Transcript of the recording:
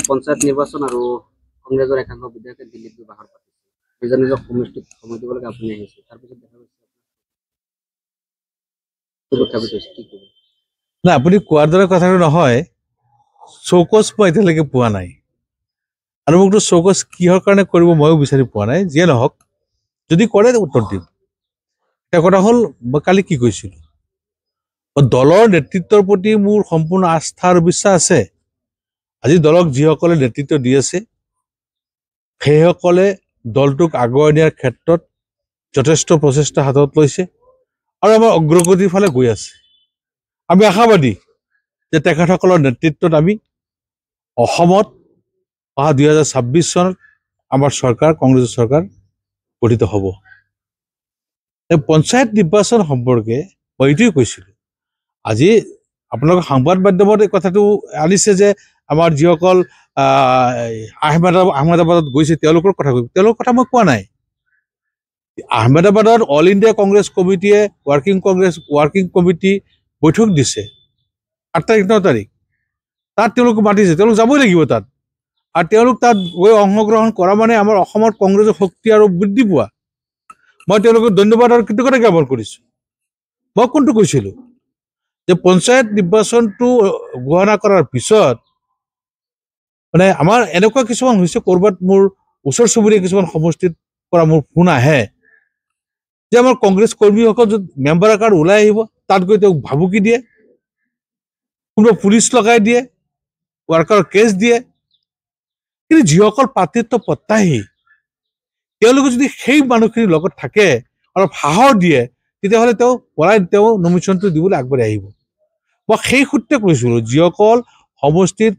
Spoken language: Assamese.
পঞ্চায়ত নিৰ্বাচন আৰু কংগ্ৰেছৰ একাংশ বিধায়কে দিল্লীত গৈ বাহৰ পাতিছে নিজৰ নিজৰ সমষ্টিত সময় দিব লাগে আপুনি আহিছে তাৰপিছত দেখা গৈছে কি ক'ব না আপুনি কোৱাৰ দৰে কথাটো নহয় চৌকছ মই এতিয়ালৈকে পোৱা নাই আৰু মোকতো চৌকছ কিহৰ কাৰণে কৰিব ময়ো বিচাৰি পোৱা নাই যিয়ে নহওক যদি কৰে উত্তৰ দিম এটা কথা হ'ল মই কালি কি কৈছিলোঁ দলৰ নেতৃত্বৰ প্ৰতি মোৰ সম্পূৰ্ণ আস্থা আৰু বিশ্বাস আছে আজি দলক যিসকলে নেতৃত্ব দি আছে সেইসকলে দলটোক আগুৱাই নিয়াৰ ক্ষেত্ৰত যথেষ্ট প্ৰচেষ্টা হাতত লৈছে আৰু আমাৰ অগ্ৰগতিৰ ফালে গৈ আছে আমি আশাবাদী যে তেখেতসকলৰ নেতৃত্বত আমি অসমত অহা 2026 চনত আমাৰ চৰকাৰ কংগ্ৰেছ চৰকাৰ গঠিত হ'ব পঞ্চায়ত নিৰ্বাচন সম্পৰ্কে মই এইটোৱে কৈছিলোঁ আজি আপোনালোকৰ সংবাদ মাধ্যমত এই কথাটো আনিছে যে আমাৰ যিসকল আহমেদাবাদত গৈছে তেওঁলোকৰ কথা মই কোৱা নাই আহমেদাবাদত অল ইণ্ডিয়া কংগ্ৰেছ কমিটিয়ে ৱৰ্কিং কমিটি বৈঠক দিছে 8 তাৰিখ 9 তাৰিখ তাত তেওঁলোক মাতিছে তেওঁলোক যাবই লাগিব তাত আৰু তেওঁলোক তাত গৈ অংশগ্ৰহণ কৰা মানে আমাৰ অসমৰ কংগ্ৰেছৰ শক্তি আৰু বৃদ্ধি পোৱা মই তেওঁলোকক ধন্যবাদ আৰু কৃতজ্ঞতা জ্ঞাপন কৰিছোঁ মই কোনটো কৈছিলোঁ যে পঞ্চায়ত নিৰ্বাচনটো ঘোষণা কৰাৰ পিছত মানে আমাৰ এনেকুৱা কিছুমান হৈছে ক'ৰবাত মোৰ ওচৰ চুবুৰীয়া কিছুমান সমষ্টিত পৰা মোৰ ফোন আহে যে আমাৰ কংগ্ৰেছ কৰ্মীসকল যদি মেম্বাৰ কাৰ্ড ওলাই আহিব তাত গৈ তেওঁক ভাবুকি দিয়ে কোনোবা পুলিচ লগাই দিয়ে ৱাৰ্কাৰৰ কেছ দিয়ে কিন্তু যিসকল প্ৰাৰ্থিত্ব প্ৰত্যাশী তেওঁলোকে যদি সেই মানুহখিনিৰ লগত থাকে অলপ সাহস দিয়ে তেতিয়াহ'লে তেওঁ নমিনেশ্যনটো দিবলৈ আগবাঢ়ি আহিব মই সেই সূত্ৰে কৈছিলোঁ যিসকল সমষ্টিত